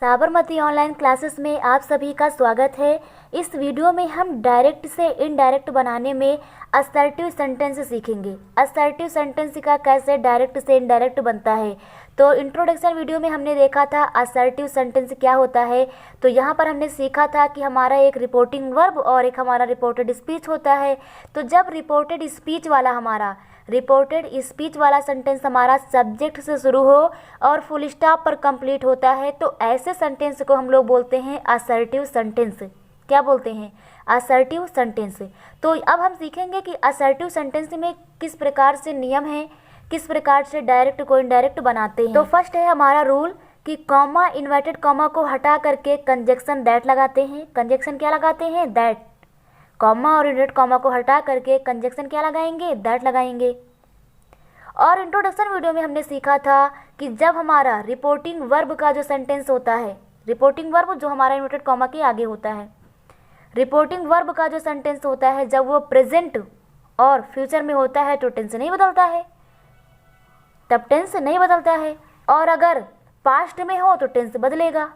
Sabarmati online classes में आप सभी का स्वागत है। इस वीडियो में हम डायरेक्ट से इनडायरेक्ट बनाने में असर्टिव सेंटेंस सीखेंगे। असर्टिव सेंटेंस का कैसे डायरेक्ट से इनडायरेक्ट बनता है। तो इंट्रोडक्शन वीडियो में हमने देखा था असर्टिव सेंटेंस क्या होता है। तो यहाँ पर हमने सीखा था कि हमारा एक रिपोर्टिंग वर्ब और एक हमारा रिपोर्टेड स्पीच होता है। तो जब रिपोर्टेड स्पीच वाला सेंटेंस हमारा सब्जेक्ट से शुरू हो और फुल स्टॉप पर कंप्लीट होता है तो ऐसे सेंटेंस को हम लोग बोलते हैं असर्टिव सेंटेंस। क्या बोलते हैं? Assertive sentence. तो अब हम सीखेंगे कि असर्टिव सेंटेंस में किस प्रकार से नियम है, किस प्रकार से डायरेक्ट को इनडायरेक्ट बनाते हैं। तो फर्स्ट है हमारा रूल कि कॉमा, इन्वर्टेड कॉमा को हटा करके कंजक्शन दैट लगाते हैं। कंजक्शन क्या लगाते हैं? दैट। कॉमा और इन्वर्टेड कॉमा को हटा करके कंजक्शन क्या लगाएंगे? दैट लगाएंगे। और इंट्रोडक्शन वीडियो में हमने सीखा था कि जब हमारा रिपोर्टिंग वर्ब का जो सेंटेंस होता है, रिपोर्टिंग वर्ब जो हमारा इन्वर्टेड कॉमा के आगे होता है, रिपोर्टिंग वर्ब का जो सेंटेंस होता है जब वो प्रेजेंट और फ्यूचर में होता है तो टेंस नहीं बदलता है, तब टेंस नहीं बदलता है। और अगर पास्ट में हो तो टेंस बदलेगा।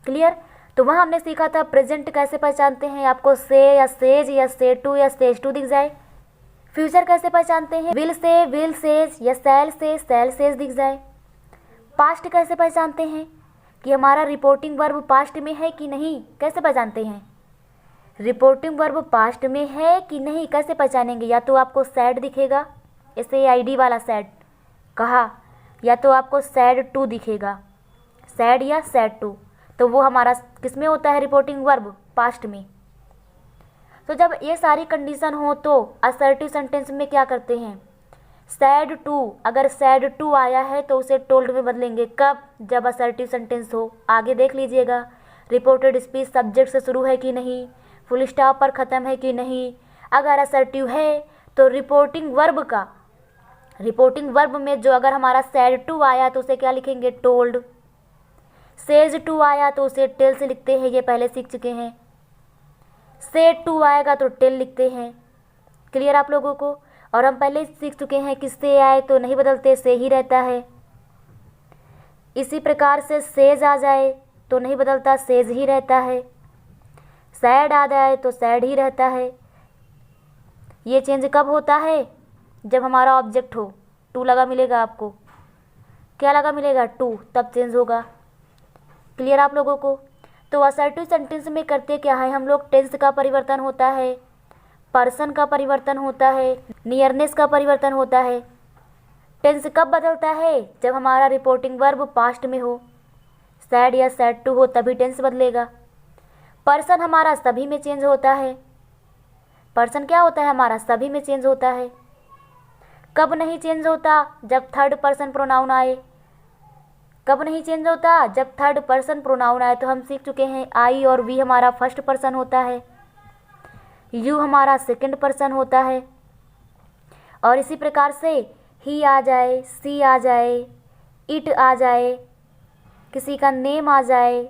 क्लियर? तो वहाँ हमने सीखा था प्रेजेंट कैसे पहचानते हैं, आपको से या सेज या से टू या सेज टू दिख जाए। फ्यूचर कैसे पहचानते हैं? विल से, विल सेज या सैल से, सैल सेज दिख जाए। पास्ट कैसे पहचानते हैं कि हमारा रिपोर्टिंग वर्ब पास्ट में है कि नहीं, कैसे पहचानते हैं? रिपोर्टिंग वर्ब पास्ट में है कि नहीं कैसे पहचानेंगे? या तो आपको सैड दिखेगा, ऐसे आईडी वाला सैड कहा, या तो आपको सैड टू दिखेगा, सैड या सैड टू, तो वो हमारा किस में होता है? रिपोर्टिंग वर्ब पास्ट में। तो जब ये सारी कंडीशन हो तो असर्टिव सेंटेंस में क्या करते हैं? सैड टू, अगर सैड टू आया है तो उसे टोल्ड में बदलेंगे। कब? जब असर्टिव सेंटेंस हो। आगे देख लीजिएगा, रिपोर्टेड स्पीच सब्जेक्ट से शुरू है कि नहीं, फुल स्टॉप पर ख़त्म है कि नहीं। अगर असर्टिव है तो रिपोर्टिंग वर्ब में जो अगर हमारा सैड टू आया तो उसे क्या लिखेंगे? टोल्ड। सेज टू आया तो उसे टेल से लिखते हैं, ये पहले सीख चुके हैं। से टू आएगा तो टेल लिखते हैं। क्लियर आप लोगों को? और हम पहले सीख चुके हैं कि से आए तो नहीं बदलते, से ही रहता है। इसी प्रकार से सेज आ जाए तो नहीं बदलता, सेज ही रहता है। सैड आ जाए तो सैड ही रहता है। ये चेंज कब होता है? जब हमारा ऑब्जेक्ट हो। टू लगा मिलेगा आपको, क्या लगा मिलेगा? टू, तब चेंज होगा। क्लियर आप लोगों को? तो असर्टिव सेंटेंस में करते क्या है हम लोग? टेंस का परिवर्तन होता है, पर्सन का परिवर्तन होता है, नियरनेस का परिवर्तन होता है। टेंस कब बदलता है? जब हमारा रिपोर्टिंग वर्ब पास्ट में हो, सैड या सैड टू हो, तभी टेंस बदलेगा। पर्सन हमारा सभी में चेंज होता है। पर्सन क्या होता है हमारा? सभी में चेंज होता है। कब नहीं चेंज होता? जब थर्ड पर्सन प्रोनाउन आए। कब नहीं चेंज होता? जब थर्ड पर्सन प्रोनाउन आए। तो हम सीख चुके हैं आई और वी हमारा फर्स्ट पर्सन होता है, यू हमारा सेकंड पर्सन होता है। और इसी प्रकार से ही आ जाए, सी आ जाए, इट आ जाए, किसी का नेम आ जाए,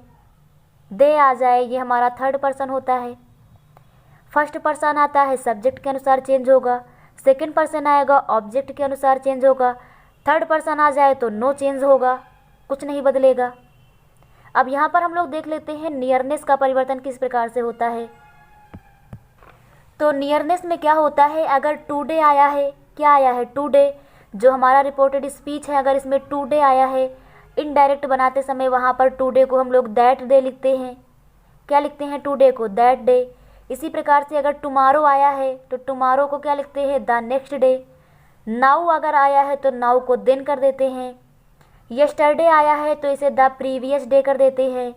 दे आ जाए, ये हमारा थर्ड पर्सन होता है। फर्स्ट पर्सन आता है सब्जेक्ट के अनुसार चेंज होगा, सेकंड पर्सन आएगा ऑब्जेक्ट के अनुसार चेंज होगा, थर्ड पर्सन आ जाए तो नो चेंज होगा, कुछ नहीं बदलेगा। अब यहाँ पर हम लोग देख लेते हैं नियरनेस का परिवर्तन किस प्रकार से होता है। तो नियरनेस में क्या होता है? अगर टुडे आया है, क्या आया है? टुडे, जो हमारा रिपोर्टेड स्पीच है अगर इसमें टुडे आया है, इनडायरेक्ट बनाते समय वहाँ पर टुडे को हम लोग दैट डे लिखते हैं। क्या लिखते हैं? टुडे को दैट डे। इसी प्रकार से अगर टुमारो आया है तो टुमारो को क्या लिखते हैं? The next day. नाउ अगर आया है तो नाउ को देन कर देते हैं। यस्टरडे आया है तो इसे द प्रीवियस डे कर देते हैं।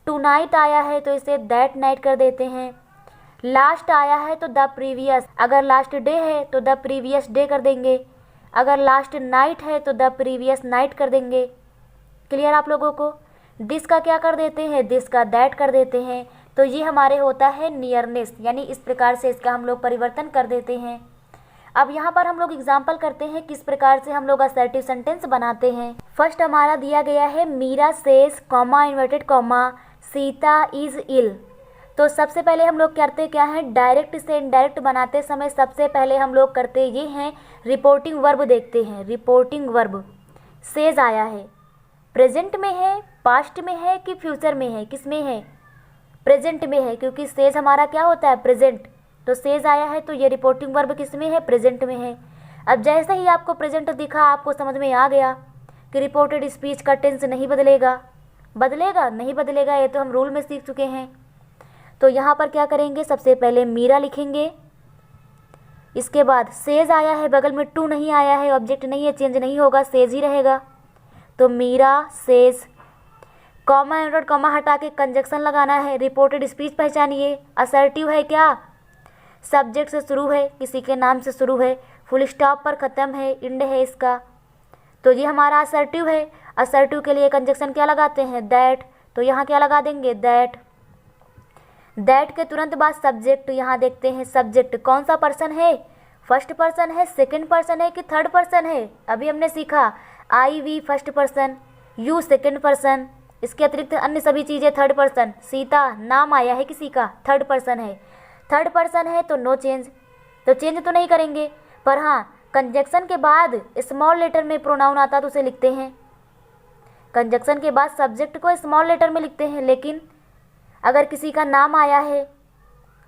टू नाइट आया है तो इसे दैट नाइट कर देते हैं। लास्ट आया है तो द प्रीवियस, अगर लास्ट डे है तो द प्रीवियस डे कर देंगे, अगर लास्ट नाइट है तो द प्रीवियस नाइट कर देंगे। क्लियर आप लोगों को? दिस का क्या कर देते हैं? दिस का दैट कर देते हैं। तो ये हमारे होता है नियरनेस, यानी इस प्रकार से इसका हम लोग परिवर्तन कर देते हैं। अब यहाँ पर हम लोग एग्जाम्पल करते हैं किस प्रकार से हम लोग असर्टिव सेंटेंस बनाते हैं। फर्स्ट हमारा दिया गया है Meera says comma inverted comma Sita is ill. तो सबसे पहले हम लोग करते क्या है? डायरेक्ट से इनडायरेक्ट बनाते समय सबसे पहले हम लोग करते ये हैं, रिपोर्टिंग वर्ब देखते हैं। रिपोर्टिंग वर्ब सेज आया है, प्रेजेंट में है, पास्ट में है कि फ्यूचर में है, किस में है, प्रेजेंट में है, क्योंकि सेज हमारा क्या होता है, प्रेजेंट। तो सेज आया है तो ये रिपोर्टिंग वर्ब किस में है, प्रेजेंट में है। अब जैसे ही आपको प्रेजेंट दिखा, आपको समझ में आ गया कि रिपोर्टेड स्पीच का टेंस नहीं बदलेगा, बदलेगा नहीं बदलेगा, ये तो हम रूल में सीख चुके हैं। तो यहाँ पर क्या करेंगे, सबसे पहले मीरा लिखेंगे, इसके बाद सेज आया है, बगल में टू नहीं आया है, ऑब्जेक्ट नहीं है, चेंज नहीं होगा, सेज ही रहेगा। तो Meera says, comma and comma हटा के कंजक्शन लगाना है। रिपोर्टेड स्पीच पहचानिए, असर्टिव है क्या, सब्जेक्ट से शुरू है, किसी के नाम से शुरू है, फुल स्टॉप पर ख़त्म है, इंड है इसका, तो ये हमारा असर्टिव है। असर्टिव के लिए कंजक्शन क्या लगाते हैं, दैट। तो यहाँ क्या लगा देंगे, दैट। दैट के तुरंत बाद सब्जेक्ट, यहाँ देखते हैं सब्जेक्ट कौन सा पर्सन है, फर्स्ट पर्सन है, सेकंड पर्सन है कि थर्ड पर्सन है। अभी हमने सीखा I we first person, you second person, इसके अतिरिक्त अन्य सभी चीज़ें थर्ड पर्सन। सीता नाम आया है किसी का, थर्ड पर्सन है, थर्ड पर्सन है तो नो चेंज, तो चेंज तो नहीं करेंगे। पर हाँ, कंजक्शन के बाद स्मॉल लेटर में प्रोनाउन आता तो उसे लिखते हैं, कंजक्शन के बाद सब्जेक्ट को स्मॉल लेटर में लिखते हैं। लेकिन अगर किसी का नाम आया है,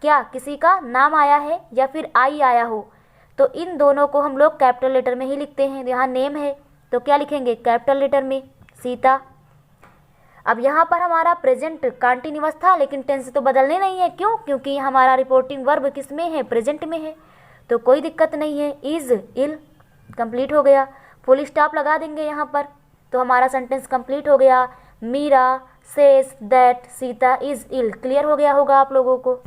क्या किसी का नाम आया है या फिर आई आया हो, तो इन दोनों को हम लोग कैपिटल लेटर में ही लिखते हैं। यहाँ नेम है तो क्या लिखेंगे, कैपिटल लेटर में, सीता। अब यहाँ पर हमारा प्रेजेंट कंटिन्यूअस था, लेकिन टेंस तो बदलने नहीं है, क्यों, क्योंकि हमारा रिपोर्टिंग वर्ब किस में है, प्रेजेंट में है, तो कोई दिक्कत नहीं है। इज़ इल कंप्लीट हो गया, फुल स्टॉप लगा देंगे यहाँ पर, तो हमारा सेंटेंस कंप्लीट हो गया। Meera says that Sita is ill, clear हो गया होगा आप लोगों को।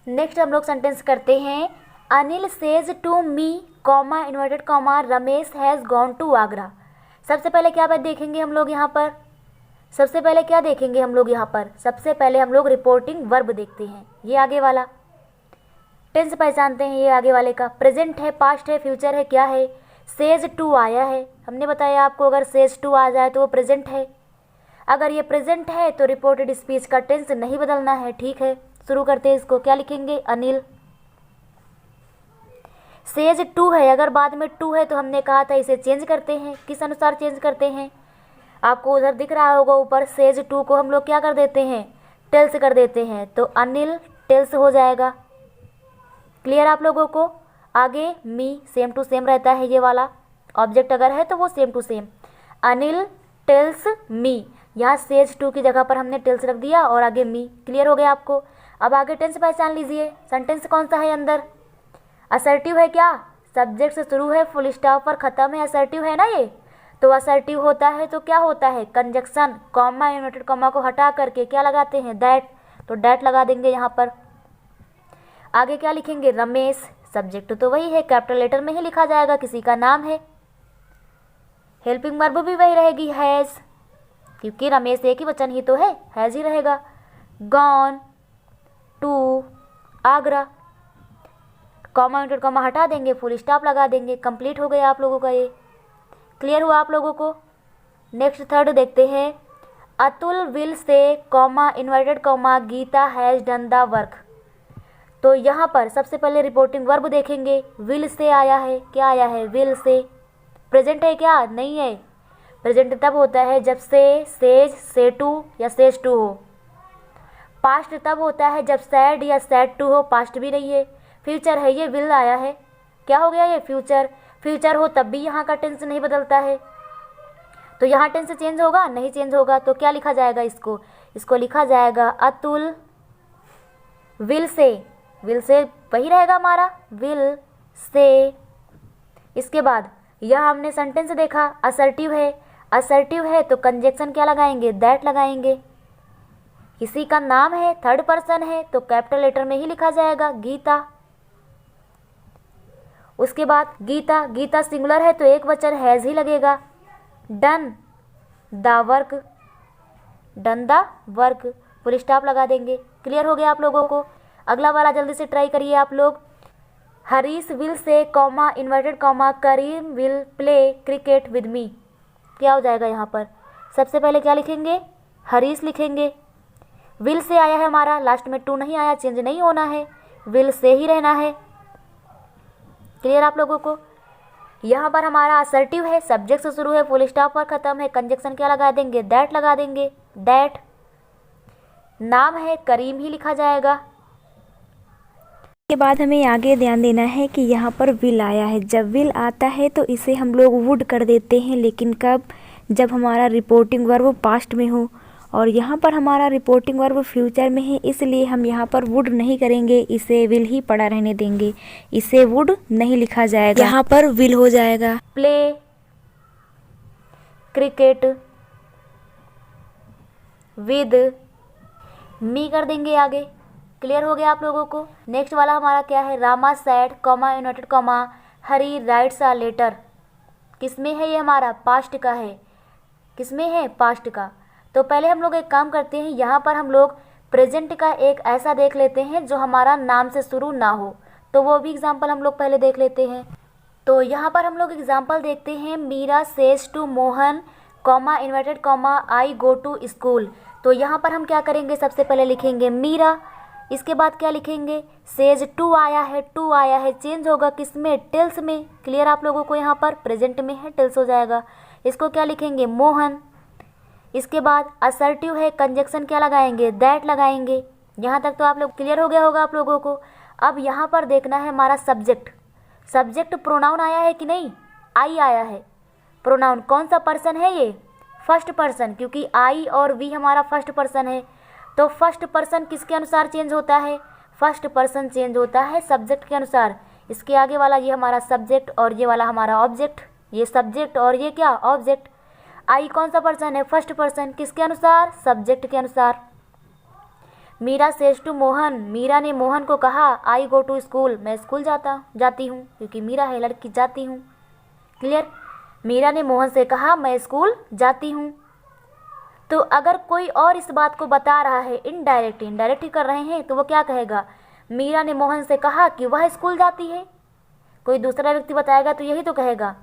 नेक्स्ट हम लोग सेंटेंस करते हैं, Anil says to me comma inverted comma Ramesh has gone to Agra. सबसे पहले क्या बात देखेंगे हम लोग यहाँ पर, सबसे पहले क्या देखेंगे हम लोग यहाँ पर, सबसे पहले हम लोग रिपोर्टिंग वर्ब देखते हैं। ये आगे वाला टेंस पहचानते हैं, ये आगे वाले का प्रेजेंट है, पास्ट है, फ्यूचर है, क्या है, सेज टू आया है। हमने बताया आपको अगर सेज टू आ जाए तो वो प्रेजेंट है, अगर ये प्रेजेंट है तो रिपोर्टेड स्पीच का टेंस नहीं बदलना है। ठीक है, शुरू करते हैं इसको, क्या लिखेंगे, अनिल। सेज टू है, अगर बाद में टू है तो हमने कहा था इसे चेंज करते हैं, किस अनुसार चेंज करते हैं, आपको उधर दिख रहा होगा ऊपर, सेज टू को हम लोग क्या कर देते हैं, टेल्स कर देते हैं, तो अनिल टेल्स हो जाएगा। क्लियर आप लोगों को। आगे मी सेम टू सेम रहता है, ये वाला ऑब्जेक्ट अगर है तो वो same to same, Anil tells me, यहाँ सेज टू की जगह पर हमने टेल्स रख दिया और आगे मी। क्लियर हो गया आपको। अब आगे टेंस पहचान लीजिए, सेंटेंस कौन सा है अंदर, असर्टिव है क्या, सब्जेक्ट से शुरू है, फुल स्टॉप पर ख़त्म है, असर्टिव है ना ये, तो असर्टिव होता है तो क्या होता है, कंजक्शन कॉमा इन्वर्टेड कॉमा को हटा करके क्या लगाते हैं, दैट, तो दैट लगा देंगे यहाँ पर। आगे क्या लिखेंगे, रमेश, सब्जेक्ट तो वही है, कैपिटल लेटर में ही लिखा जाएगा, किसी का नाम है, हेल्पिंग वर्ब भी वही रहेगी, हैज़, क्योंकि रमेश एक ही वचन ही तो है, हैज़ ही रहेगा। Gone to Agra, comma inverted comma हटा देंगे, फुल स्टॉप लगा देंगे, कंप्लीट हो गया आप लोगों का। ये क्लियर हुआ आप लोगों को। नेक्स्ट थर्ड देखते हैं, Atul will say comma inverted comma Geeta has done the work. तो यहाँ पर सबसे पहले रिपोर्टिंग वर्ब देखेंगे, विल से आया है, क्या आया है, विल से, प्रेजेंट है क्या, नहीं है, प्रेजेंट तब होता है जब से, सेज, से टू या सेज टू हो। पास्ट तब होता है जब सैड या सैड टू हो, पास्ट भी नहीं है। फ्यूचर है, ये विल आया है, क्या हो गया ये, फ्यूचर। फ्यूचर हो तब भी यहाँ का टेंस नहीं बदलता है, तो यहाँ टेंस चेंज होगा, नहीं चेंज होगा, तो क्या लिखा जाएगा इसको, इसको लिखा जाएगा अतुल विल से, विल से वही रहेगा हमारा, विल से। इसके बाद यह हमने सेंटेंस देखा, असर्टिव है, असर्टिव है तो कंजक्शन क्या लगाएंगे, दैट लगाएंगे। किसी का नाम है, थर्ड पर्सन है, तो कैपिटल लेटर में ही लिखा जाएगा, गीता। उसके बाद गीता, गीता सिंगुलर है तो एक वचन हैज़ ही लगेगा। Done the work, done the work, full stop लगा देंगे। क्लियर हो गया आप लोगों को। अगला वाला जल्दी से ट्राई करिए आप लोग, Harish will say comma inverted comma Karim will play cricket with me. क्या हो जाएगा यहाँ पर, सबसे पहले क्या लिखेंगे, हरीश लिखेंगे, विल से आया है हमारा, लास्ट में टू नहीं आया, चेंज नहीं होना है, विल से ही रहना है। क्लियर आप लोगों को। यहाँ पर हमारा असर्टिव है, सब्जेक्ट से शुरू है, फुल स्टॉप पर खत्म है, कंजक्शन क्या लगा देंगे, दैट लगा देंगे, दैट। नाम है करीम ही लिखा जाएगा। के बाद हमें आगे ध्यान देना है कि यहाँ पर विल आया है। जब विल आता है तो इसे हम लोग वुड कर देते हैं, लेकिन कब, जब हमारा रिपोर्टिंग वर्ब पास्ट में हो। और यहाँ पर हमारा रिपोर्टिंग वर्ब फ्यूचर में है, इसलिए हम यहाँ पर वुड नहीं करेंगे, इसे विल ही पड़ा रहने देंगे, इसे वुड नहीं लिखा जाएगा, यहाँ पर विल हो जाएगा। प्ले, क्रिकेट, विद, मी कर देंगे आगे। क्लियर हो गया आप लोगों को। नेक्स्ट वाला हमारा क्या है, Rama said comma inverted comma Hari writes a letter. किसमें है ये, हमारा पास्ट का है। किसमें है, पास्ट का। तो पहले हम लोग एक काम करते हैं, यहाँ पर हम लोग प्रेजेंट का एक ऐसा देख लेते हैं जो हमारा नाम से शुरू ना हो, तो वो भी एग्जाम्पल हम लोग पहले देख लेते हैं। तो यहाँ पर हम लोग एग्जाम्पल देखते हैं, Meera says to Mohan comma inverted comma I go to school. तो यहाँ पर हम क्या करेंगे, सबसे पहले लिखेंगे मीरा, इसके बाद क्या लिखेंगे, सेज टू आया है, टू आया है, चेंज होगा किसमें, टेल्स में। क्लियर आप लोगों को, यहाँ पर प्रेजेंट में है, टेल्स हो जाएगा। इसको क्या लिखेंगे, मोहन। इसके बाद असर्टिव है, कंजक्शन क्या लगाएंगे, दैट लगाएंगे। यहाँ तक तो आप लोग क्लियर हो गया होगा आप लोगों को। अब यहाँ पर देखना है हमारा सब्जेक्ट। सब्जेक्ट प्रोनाउन आया है कि नहीं, आई आया है। प्रोनाउन कौन सा पर्सन है ये, फर्स्ट पर्सन, क्योंकि आई और वी हमारा फर्स्ट पर्सन है। तो फर्स्ट पर्सन किसके अनुसार चेंज होता है, फर्स्ट पर्सन चेंज होता है सब्जेक्ट के अनुसार। इसके आगे वाला ये हमारा सब्जेक्ट और ये वाला हमारा ऑब्जेक्ट, ये सब्जेक्ट और ये क्या, ऑब्जेक्ट। आई कौन सा पर्सन है, फर्स्ट पर्सन, किसके अनुसार, सब्जेक्ट के अनुसार। मीरा सेज टू मोहन, मीरा ने मोहन को कहा, आई गो टू स्कूल, मैं स्कूल जाती हूँ, क्योंकि मीरा है लड़की, जाती हूँ। क्लियर। मीरा ने मोहन से कहा, मैं स्कूल जाती हूँ। तो अगर कोई और इस बात को बता रहा है, इनडायरेक्ट ही कर रहे हैं, तो वो क्या कहेगा, मीरा ने मोहन से कहा कि वह स्कूल जाती है। कोई दूसरा व्यक्ति बताएगा तो यही तो कहेगा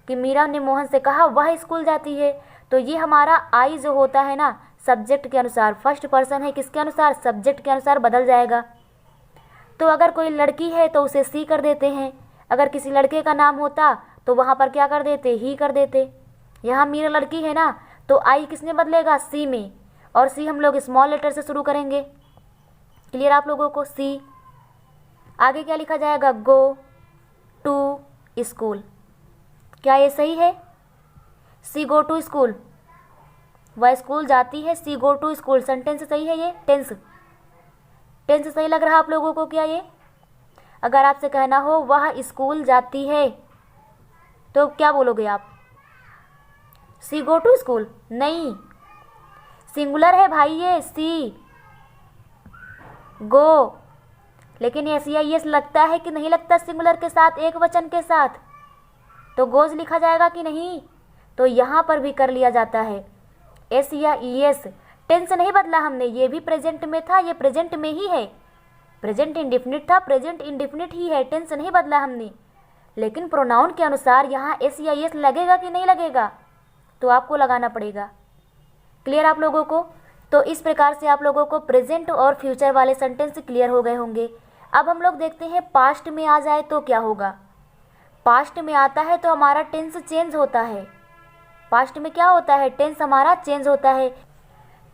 कि मीरा ने मोहन से कहा वह स्कूल जाती है। तो ये हमारा आई जो होता है ना, सब्जेक्ट के अनुसार, फर्स्ट पर्सन है किसके अनुसार, सब्जेक्ट के अनुसार बदल जाएगा। तो अगर कोई लड़की है तो उसे सी कर देते हैं, अगर किसी लड़के का नाम होता तो वहाँ पर क्या कर देते, ही कर देते। यहाँ मीरा लड़की है ना, तो आई किस में बदलेगा, सी में, और सी हम लोग स्मॉल लेटर से शुरू करेंगे। क्लियर आप लोगों को, सी। आगे क्या लिखा जाएगा, गो टू स्कूल। क्या ये सही है, सी गो टू स्कूल, वह स्कूल जाती है, सी गो टू स्कूल, सेंटेंस सही है ये, टेंस सही लग रहा आप लोगों को क्या ये। अगर आपसे कहना हो वह स्कूल जाती है, तो क्या बोलोगे आप, सी गो टू स्कूल, नहीं, सिंगुलर है भाई ये, सी गो। लेकिन एस या यस लगता है कि नहीं लगता सिंगुलर के साथ, एक वचन के साथ, तो गोज लिखा जाएगा कि नहीं। तो यहाँ पर भी कर लिया जाता है एस या एस। टेंस नहीं बदला हमने, ये भी प्रेजेंट में था, ये प्रेजेंट में ही है। प्रेजेंट इंडिफिनिट था, प्रेजेंट इंडिफिनिट ही है, टेंस नहीं बदला हमने। लेकिन प्रोनाउन के अनुसार यहाँ एस या एस लगेगा कि नहीं लगेगा, तो आपको लगाना पड़ेगा। क्लियर आप लोगों को। तो इस प्रकार से आप लोगों को प्रेजेंट और फ्यूचर वाले सेंटेंस क्लियर हो गए होंगे। अब हम लोग देखते हैं पास्ट में आ जाए तो क्या होगा। पास्ट में आता है तो हमारा टेंस चेंज होता है। पास्ट में क्या होता है, टेंस हमारा चेंज होता है।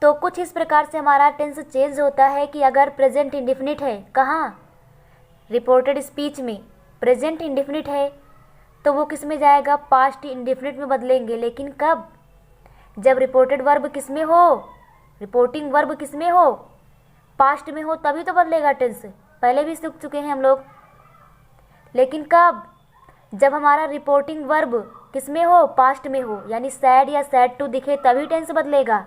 तो कुछ इस प्रकार से हमारा टेंस चेंज होता है कि अगर प्रेजेंट इंडिफिनिट है, कहाँ, रिपोर्टेड स्पीच में प्रेजेंट इंडिफिनिट है, तो वो किस में जाएगा, पास्ट इंडिफिनिट में बदलेंगे। लेकिन कब, जब रिपोर्टेड वर्ब किस में हो, रिपोर्टिंग वर्ब किस में हो, पास्ट में हो, तभी तो बदलेगा टेंस। पहले भी सीख चुके हैं हम लोग। लेकिन कब, जब हमारा रिपोर्टिंग वर्ब किस में हो, पास्ट में हो, यानी सैड या सैड टू दिखे तभी टेंस बदलेगा।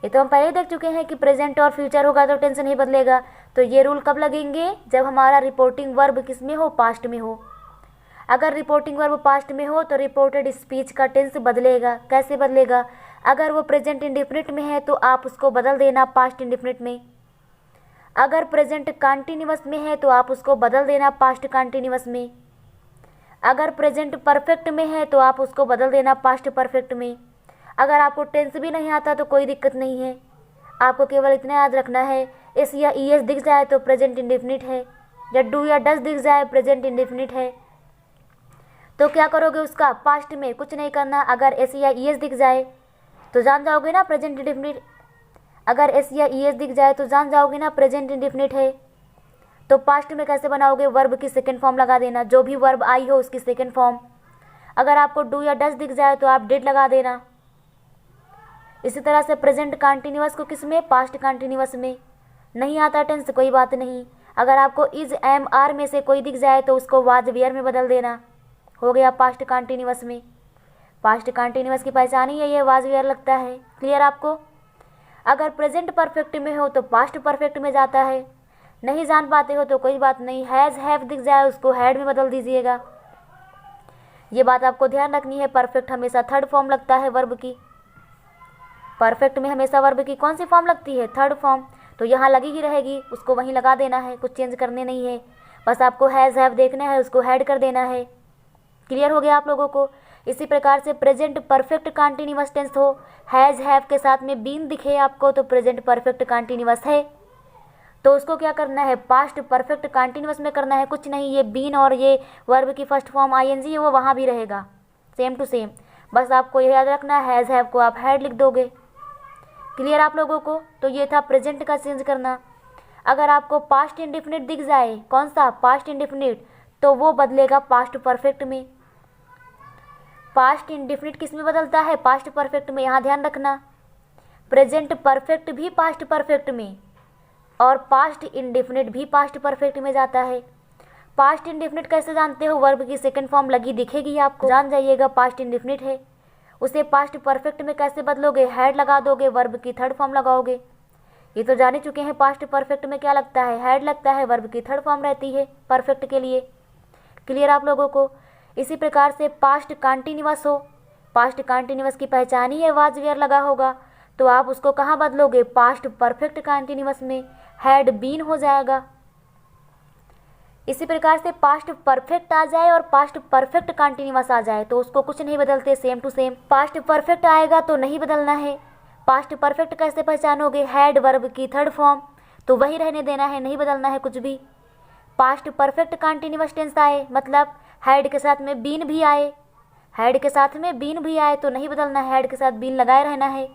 ये तो हम पहले देख चुके हैं कि प्रेजेंट और फ्यूचर होगा तो टेंस नहीं बदलेगा। तो ये रूल कब लगेंगे, जब हमारा रिपोर्टिंग वर्ब किस में हो, पास्ट में हो। अगर रिपोर्टिंग वर्ब पास्ट में हो तो रिपोर्टेड स्पीच का टेंस बदलेगा। कैसे बदलेगा, अगर वो प्रेजेंट इंडिफिनिट में है तो आप उसको बदल देना पास्ट इंडिफिनिट में। अगर प्रेजेंट कंटिन्यूअस में है तो आप उसको बदल देना पास्ट कंटिन्यूअस में। अगर प्रेजेंट परफेक्ट में है तो आप उसको बदल देना पास्ट परफेक्ट में। अगर आपको टेंस भी नहीं आता तो कोई दिक्कत नहीं है, आपको केवल इतना याद रखना है, एस या ई एस दिख जाए तो प्रेजेंट इंडिफिनिट है, या डू या डज दिख जाए प्रेजेंट इंडिफिनिट है। तो क्या करोगे उसका पास्ट में, कुछ नहीं करना। अगर एस या ई एस दिख जाए तो जान जाओगे ना प्रेजेंट इंडेफिनिट। अगर एस या ई एस दिख जाए तो जान जाओगे ना प्रेजेंट इंडेफिनिट है। तो पास्ट में कैसे बनाओगे, वर्ब की सेकंड फॉर्म लगा देना, जो भी वर्ब आई हो उसकी सेकंड फॉर्म। अगर आपको डू या डज दिख जाए तो आप डिड लगा देना। इसी तरह से प्रेजेंट कंटिन्यूअस को किस में, पास्ट कंटिन्यूअस में। नहीं आता टेंस कोई बात नहीं। अगर आपको इज एम आर में से कोई दिख जाए तो उसको वाज वेयर में बदल देना, हो गया पास्ट कंटिन्यूअस में। पास्ट कंटिन्यूअस की पहचान ही ये वाज वेयर लगता है। क्लियर आपको। अगर प्रेजेंट परफेक्ट में हो तो पास्ट परफेक्ट में जाता है। नहीं जान पाते हो तो कोई बात नहीं, हैज़ हैव दिख जाए उसको हैड में बदल दीजिएगा। ये बात आपको ध्यान रखनी है, परफेक्ट हमेशा थर्ड फॉर्म लगता है वर्ब की। परफेक्ट में हमेशा वर्ब की कौन सी फॉर्म लगती है, थर्ड फॉर्म। तो यहाँ लगी ही रहेगी, उसको वहीं लगा देना है, कुछ चेंज करने नहीं है। बस आपको हैज़ हैव देखना है, उसको हैड कर देना है। क्लियर हो गया आप लोगों को। इसी प्रकार से प्रेजेंट परफेक्ट कंटिन्यूअस टेंस हो, हैज़ हैव के साथ में बीन दिखे आपको तो प्रेजेंट परफेक्ट कंटिन्यूअस है। तो उसको क्या करना है, पास्ट परफेक्ट कंटिन्यूअस में करना है, कुछ नहीं। ये बीन और ये वर्ब की फर्स्ट फॉर्म आईएनजी है वो वहाँ भी रहेगा, सेम टू सेम। बस आपको यह याद रखना है, हैज़ हैव को आप हैड लिख दोगे। क्लियर आप लोगों को। तो ये था प्रेजेंट का चेंज करना। अगर आपको पास्ट इंडेफिनिट दिख जाए, कौन सा, पास्ट इंडेफिनिट, तो वो बदलेगा पास्ट परफेक्ट में। पास्ट इंडेफिनिट किस में बदलता है, पास्ट परफेक्ट में। यहाँ ध्यान रखना, प्रेजेंट परफेक्ट भी पास्ट परफेक्ट में और पास्ट इंडेफिनिट भी पास्ट परफेक्ट में जाता है। पास्ट इंडेफिनिट कैसे जानते हो, वर्ब की सेकंड फॉर्म लगी दिखेगी आपको, जान जाइएगा पास्ट इंडेफिनिट है। उसे पास्ट परफेक्ट में कैसे बदलोगे, हैड लगा दोगे, वर्ब की थर्ड फॉर्म लगाओगे। ये तो जान ही चुके हैं, पास्ट परफेक्ट में क्या लगता है, हैड लगता है, वर्ब की थर्ड फॉर्म रहती है परफेक्ट के लिए। क्लियर आप लोगों को। इसी प्रकार से पास्ट कंटिन्यूअस हो, पास्ट कंटिन्यूअस की पहचान ही है वाज वेयर लगा होगा, तो आप उसको कहाँ बदलोगे, पास्ट परफेक्ट कंटिन्यूअस में, हैड बीन हो जाएगा। इसी प्रकार से पास्ट परफेक्ट आ जाए और पास्ट परफेक्ट कंटिन्यूअस आ जाए तो उसको कुछ नहीं बदलते, same to same. Past perfect आएगा तो नहीं बदलना है। पास्ट परफेक्ट कैसे पहचानोगे, हैड वर्ब की थर्ड फॉर्म, तो वही रहने देना है, नहीं बदलना है कुछ भी। पास्ट परफेक्ट कंटिन्यूअस टेंस आए मतलब हैड के साथ में बीन भी आए, हैड के साथ में बीन भी आए तो नहीं बदलना है, हैड के साथ बीन लगाए रहना है।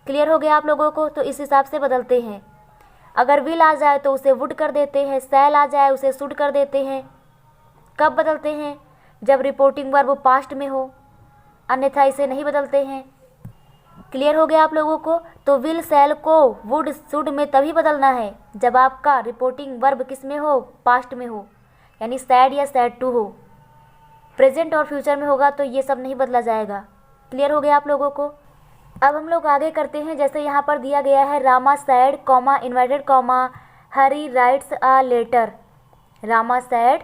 क्लियर हो गया आप लोगों को। तो इस हिसाब से बदलते हैं। अगर विल आ जाए तो उसे वुड कर देते हैं, सैल आ जाए उसे शुड कर देते हैं। कब बदलते हैं, जब रिपोर्टिंग वर्ब पास्ट में हो, अन्यथा इसे नहीं बदलते हैं। क्लियर हो गया आप लोगों को। तो विल सैल को वुड शुड में तभी बदलना है जब आपका रिपोर्टिंग वर्ब किस में हो, पास्ट में हो, यानी सैड या सैड टू हो। प्रेजेंट और फ्यूचर में होगा तो ये सब नहीं बदला जाएगा। क्लियर हो गया आप लोगों को। अब हम लोग आगे करते हैं। जैसे यहाँ पर दिया गया है Rama said comma inverted comma Hari writes a letter. Rama said,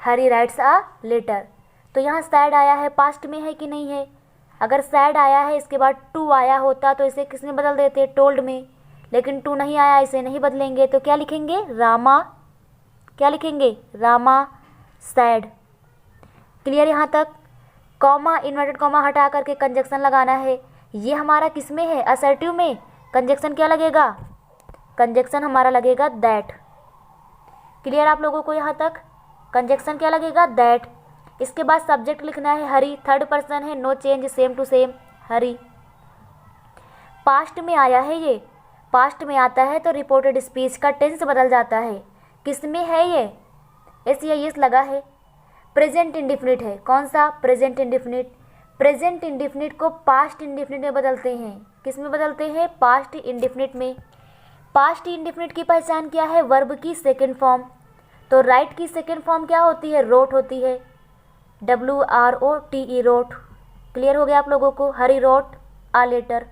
Hari writes a letter. तो यहाँ सैड आया है, पास्ट में है कि नहीं है। अगर सैड आया है इसके बाद टू आया होता तो इसे किसमें बदल देते, टोल्ड में। लेकिन टू नहीं आया, इसे नहीं बदलेंगे तो क्या लिखेंगे, रामा, क्या लिखेंगे, रामा सैड। क्लियर यहाँ तक। कॉमा इन्वर्टेड कॉमा हटा करके कंजक्शन लगाना है। ये हमारा किस में है, असर्टिव में। कंजक्शन क्या लगेगा, कंजक्शन हमारा लगेगा दैट। क्लियर आप लोगों को यहाँ तक। कंजक्शन क्या लगेगा, दैट। इसके बाद सब्जेक्ट लिखना है हरी, थर्ड पर्सन है, no change, same to same, Hari. Past में आया है ये, पास्ट में आता है तो रिपोर्टेड स्पीच का टेंस बदल जाता है। किस में है ये, एस या यस लगा है। प्रेजेंट इंडिफिनिट है, कौन सा, प्रेजेंट इंडिफिनिट। प्रेजेंट इंडिफिनिट को पास्ट इंडिफिनिट में बदलते हैं। किस में बदलते हैं, पास्ट इंडिफिनिट में। पास्ट इंडिफिनिट की पहचान क्या है, वर्ब की सेकंड फॉर्म। तो राइट की सेकंड फॉर्म क्या होती है, रोट होती है, WROTE, रोट। क्लियर हो गया आप लोगों को। हरी रोट आ लेटर।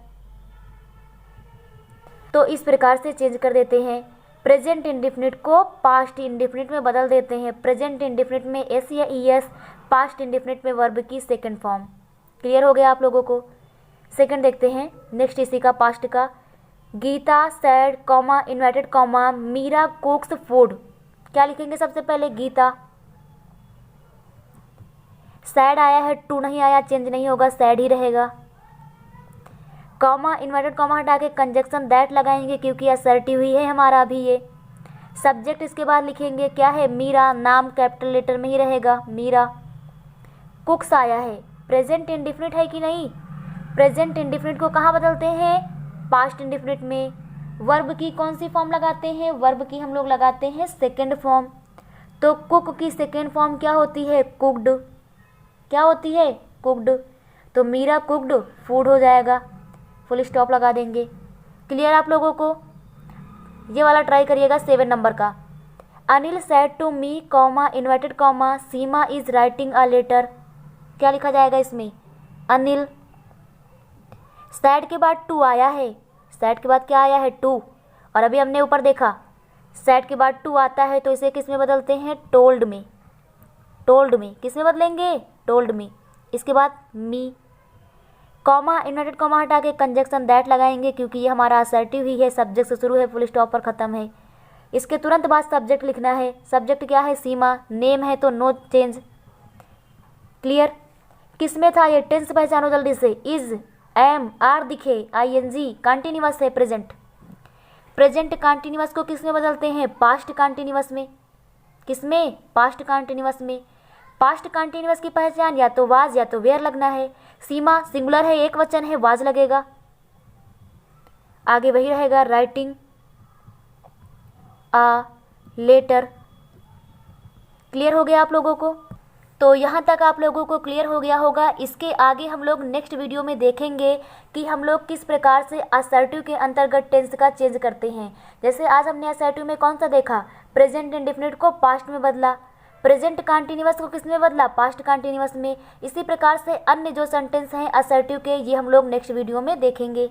तो इस प्रकार से चेंज कर देते हैं। प्रेजेंट इंडिफिनिट को पास्ट इंडिफिनिट में बदल देते हैं। प्रेजेंट इंडिफिनिट में एस या ES, पास्ट इंडिफिनिट में वर्ब की सेकंड फॉर्म। क्लियर हो गया आप लोगों को। सेकंड देखते हैं नेक्स्ट इसी का, पास्ट का। Geeta said comma inverted comma Meera cooks food. क्या लिखेंगे सबसे पहले, गीता। सैड आया है, टू नहीं आया, चेंज नहीं होगा, सैड ही रहेगा। कॉमा इन्वर्टेड कॉमा हटा के कंजक्शन दैट लगाएंगे क्योंकि असर्टिव ही है हमारा अभी ये। सब्जेक्ट इसके बाद लिखेंगे क्या है, मीरा, नाम कैपिटल लेटर में ही रहेगा, मीरा। कुक्स आया है, प्रेजेंट इंडिफिनिट है कि नहीं। प्रेजेंट इंडिफिनिट को कहाँ बदलते हैं, पास्ट इंडिफिनिट में। वर्ब की कौन सी फॉर्म लगाते हैं, वर्ब की हम लोग लगाते हैं सेकेंड फॉर्म। तो कुक की सेकेंड फॉर्म क्या होती है, कुक्ड। क्या होती है, कुक्ड। तो मीरा कुक्ड फूड हो जाएगा, फुल स्टॉप लगा देंगे। क्लियर आप लोगों को। ये वाला ट्राई करिएगा 7 नंबर का। Anil said to me comma inverted comma Seema is writing a letter. क्या लिखा जाएगा इसमें, अनिल। सैड के बाद टू आया है, सैड के बाद क्या आया है, टू। और अभी हमने ऊपर देखा सैड के बाद टू आता है तो इसे किस में बदलते हैं, टोल्ड में। टोल्ड में किस में बदलेंगे, टोल्ड में। इसके बाद मी, कॉमा इन्वर्टेड कॉमा हटा के कंजक्शन दैट लगाएंगे क्योंकि ये हमारा असर्टिव ही है, सब्जेक्ट से शुरू है, फुल स्टॉप पर ख़त्म है। इसके तुरंत बाद सब्जेक्ट लिखना है, सब्जेक्ट क्या है, सीमा। नेम है तो नो चेंज। क्लियर। किस में था ये, टेंस पहचानो जल्दी से। इज, एम, आर दिखे, आईएनजी, कंटिन्यूअस है प्रेजेंट। प्रेजेंट कंटिन्यूअस को किस में बदलते हैं, पास्ट कंटिन्यूअस में। किस में, पास्ट कंटिन्यूअस में। पास्ट कंटिन्यूअस की पहचान या तो वाज या तो वेयर लगना है। सीमा सिंगुलर है, एक वचन है, वाज लगेगा। आगे वही रहेगा, राइटिंग आ लेटर। क्लियर हो गया आप लोगों को। तो यहाँ तक आप लोगों को क्लियर हो गया होगा। इसके आगे हम लोग नेक्स्ट वीडियो में देखेंगे कि हम लोग किस प्रकार से असर्टिव के अंतर्गत टेंस का चेंज करते हैं। जैसे आज हमने असर्टिव में कौन सा देखा, प्रेजेंट इंडेफिनिट को पास्ट में बदला, प्रेजेंट कंटिन्यूअस को किस में बदला, पास्ट कंटिन्यूअस में। इसी प्रकार से अन्य जो सेंटेंस हैं असर्टिव के, ये हम लोग नेक्स्ट वीडियो में देखेंगे।